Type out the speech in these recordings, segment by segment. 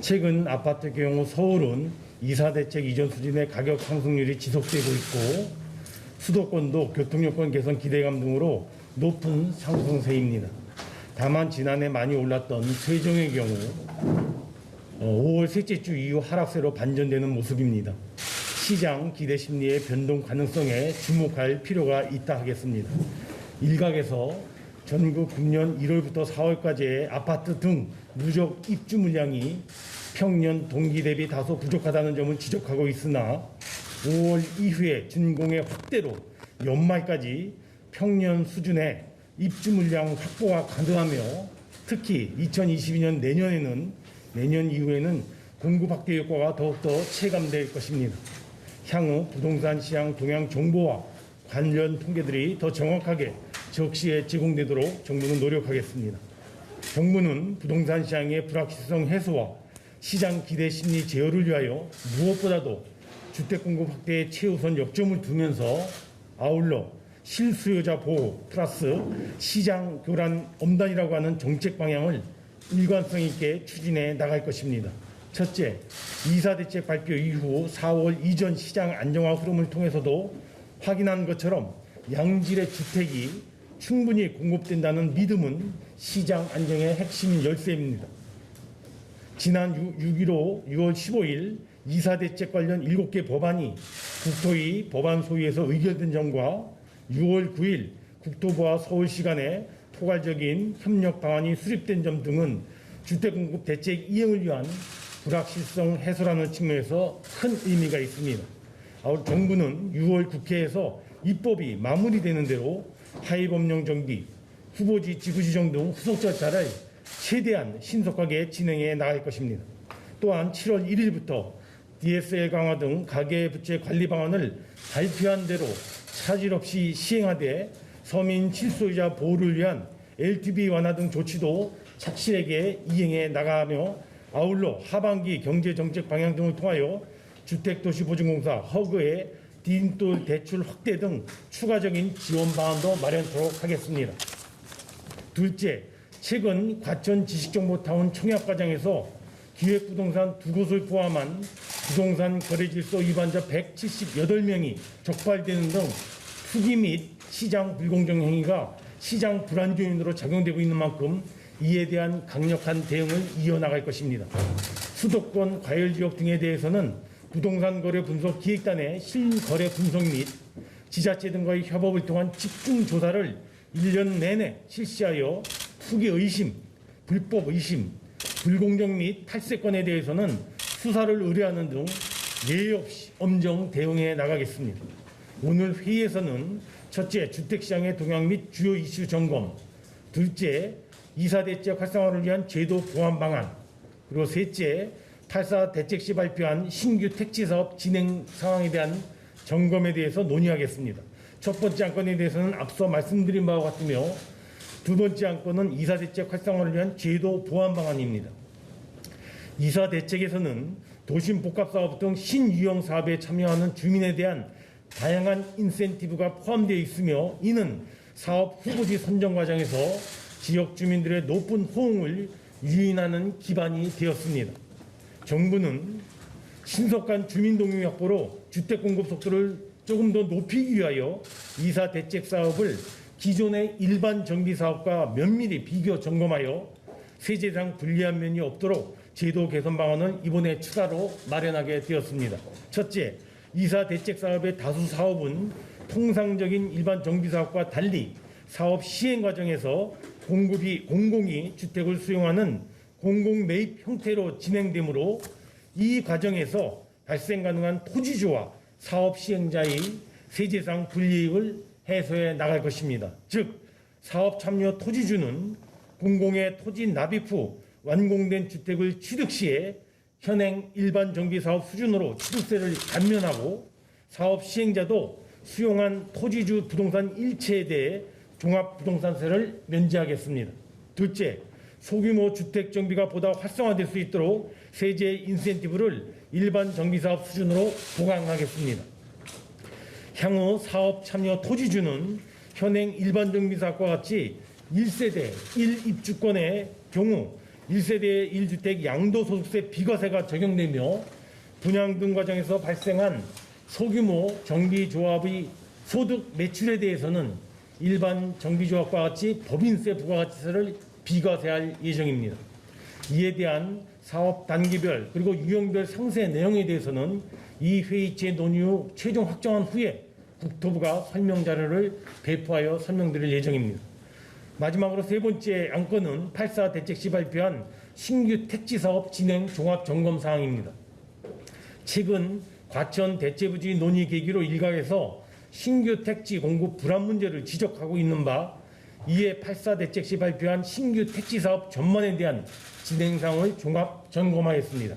최근 아파트 경우 서울은 이사대책 이전 수준의 가격 상승률이 지속되고 있고 수도권도 교통여건 개선 기대감 등으로 높은 상승세입니다. 다만 지난해 많이 올랐던 세종의 경우 5월 셋째 주 이후 하락세로 반전되는 모습입니다. 시장 기대 심리의 변동 가능성에 주목할 필요가 있다 하겠습니다. 일각에서 전국 금년 1월부터 4월까지의 아파트 등 누적 입주 물량이 평년 동기 대비 다소 부족하다는 점을 지적하고 있으나 5월 이후에 준공의 확대로 연말까지 평년 수준의 입주 물량 확보가 가능하며 특히 2022년 내년 이후에는 공급 확대 효과가 더욱더 체감될 것입니다. 향후 부동산 시장 동향 정보와 관련 통계들이 더 정확하게 적시에 제공되도록 정부는 노력하겠습니다. 정부는 부동산 시장의 불확실성 해소와 시장 기대 심리 제어를 위하여 무엇보다도 주택 공급 확대에 최우선 역점을 두면서 아울러 실수요자 보호 플러스 시장 교란 엄단이라고 하는 정책 방향을 일관성 있게 추진해 나갈 것입니다. 첫째, 이사대책 발표 이후 4월 이전 시장 안정화 흐름을 통해서도 확인한 것처럼 양질의 주택이 충분히 공급된다는 믿음은 시장 안정의 핵심 열쇠입니다. 지난 6월 15일 이사대책 관련 7개 법안이 국토위 법안 소위에서 의결된 점과 6월 9일 국토부와 서울시 간에 포괄적인 협력 방안이 수립된 점 등은 주택공급 대책 이행을 위한 불확실성 해소라는 측면에서 큰 의미가 있습니다. 아울러 정부는 6월 국회에서 입법이 마무리되는 대로 하위법령 정비, 후보지 지구 지정 등 후속 절차를 최대한 신속하게 진행해 나갈 것입니다. 또한 7월 1일부터 DSL 강화 등 가계부채 관리 방안을 발표한 대로 차질 없이 시행하되 서민 실소유자 보호를 위한 LTV 완화 등 조치도 착실하게 이행해 나가며 아울러 하반기 경제정책 방향 등을 통하여 주택도시보증공사 허그의 디딤돌 대출 확대 등 추가적인 지원 방안도 마련하도록 하겠습니다. 둘째, 최근 과천 지식정보타운 청약 과정에서 기획부동산 2곳을 포함한 부동산 거래질서 위반자 178명이 적발되는 등 투기 및 시장 불공정 행위가 시장 불안 요인으로 작용되고 있는 만큼 이에 대한 강력한 대응을 이어나갈 것입니다. 수도권 과열지역 등에 대해서는 부동산 거래 분석 기획단의 실거래 분석 및 지자체 등과의 협업을 통한 집중 조사를 1년 내내 실시하여 투기 의심, 불법 의심, 불공정 및 탈세건에 대해서는 수사를 의뢰하는 등 예의 없이 엄정 대응해 나가겠습니다. 오늘 회의에서는 첫째, 주택시장의 동향 및 주요 이슈 점검, 둘째, 이사대책 활성화를 위한 제도 보완 방안, 그리고 셋째, 8.4 대책 시 발표한 신규 택지사업 진행 상황에 대한 점검에 대해서 논의하겠습니다. 첫 번째 안건에 대해서는 앞서 말씀드린 바와 같으며 두 번째 안건은 이사대책 활성화를 위한 제도 보완 방안입니다. 이사대책에서는 도심 복합사업 등 신유형 사업에 참여하는 주민에 대한 다양한 인센티브가 포함되어 있으며 이는 사업 후보지 선정 과정에서 지역 주민들의 높은 호응을 유인하는 기반이 되었습니다. 정부는 신속한 주민 동의 확보로 주택 공급 속도를 조금 더 높이기 위하여 이사 대책 사업을 기존의 일반 정비 사업과 면밀히 비교 점검하여 세제상 불리한 면이 없도록 제도 개선 방안을 이번에 추가로 마련하게 되었습니다. 첫째, 이사 대책 사업의 다수 사업은 통상적인 일반 정비 사업과 달리 사업 시행 과정에서 공공이 주택을 수용하는 공공 매입 형태로 진행되므로 이 과정에서 발생 가능한 토지주와 사업 시행자의 세제상 불이익을 해소해 나갈 것입니다. 즉, 사업 참여 토지주는 공공의 토지 납입 후 완공된 주택을 취득 시에 현행 일반 정비 사업 수준으로 취득세를 감면하고 사업 시행자도 수용한 토지주 부동산 일체에 대해 종합부동산세를 면제하겠습니다. 둘째, 소규모 주택 정비가 보다 활성화될 수 있도록 세제 인센티브를 일반 정비사업 수준으로 보강하겠습니다. 향후 사업 참여 토지주는 현행 일반 정비사업과 같이 1세대 1입주권의 경우 1세대 1주택 양도소득세 비과세가 적용되며 분양 등 과정에서 발생한 소규모 정비조합의 소득 매출에 대해서는 일반 정비조합과 같이 법인세 부가가치세를 비과세할 예정입니다. 이에 대한 사업 단계별 그리고 유형별 상세 내용에 대해서는 이 회의체 논의 후 최종 확정한 후에 국토부가 설명 자료를 배포하여 설명드릴 예정입니다. 마지막으로 세 번째 안건은 8.4 대책 시 발표한 신규 택지 사업 진행 종합 점검 사항입니다. 최근 과천 대체부지 논의 계기로 일각에서 신규 택지 공급 불안 문제를 지적하고 있는 바, 이에 8.4 대책 시 발표한 신규 택지 사업 전반에 대한 진행 사항을 종합 점검하였습니다.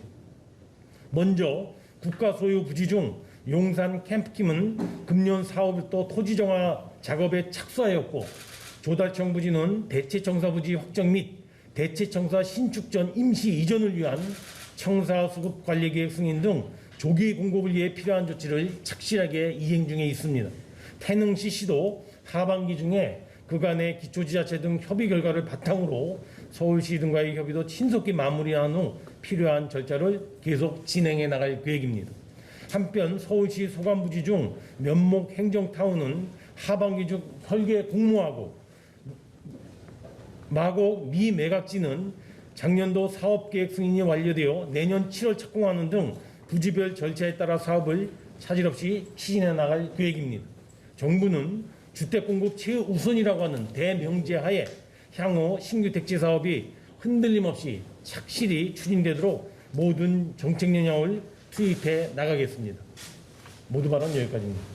먼저 국가 소유 부지 중 용산 캠프킴은 금년 4월부터 토지 정화 작업에 착수하였고, 조달청 부지는 대체청사 부지 확정 및 대체청사 신축 전 임시 이전을 위한 청사 수급 관리 계획 승인 등 조기 공급을 위해 필요한 조치를 착실하게 이행 중에 있습니다. 태릉 CC도 하반기 중에 그간의 기초지자체 등 협의 결과를 바탕으로 서울시 등과의 협의도 신속히 마무리한 후 필요한 절차를 계속 진행해 나갈 계획입니다. 한편 서울시 소관부지 중 면목 행정타운은 하반기 중 설계 공모하고 마곡 미매각지는 작년도 사업계획 승인이 완료되어 내년 7월 착공하는 등 부지별 절차에 따라 사업을 차질 없이 추진해 나갈 계획입니다. 정부는 주택공급 최우선이라고 하는 대명제하에 향후 신규 택지 사업이 흔들림 없이 착실히 추진되도록 모든 정책 역량을 투입해 나가겠습니다. 모두 발언 여기까지입니다.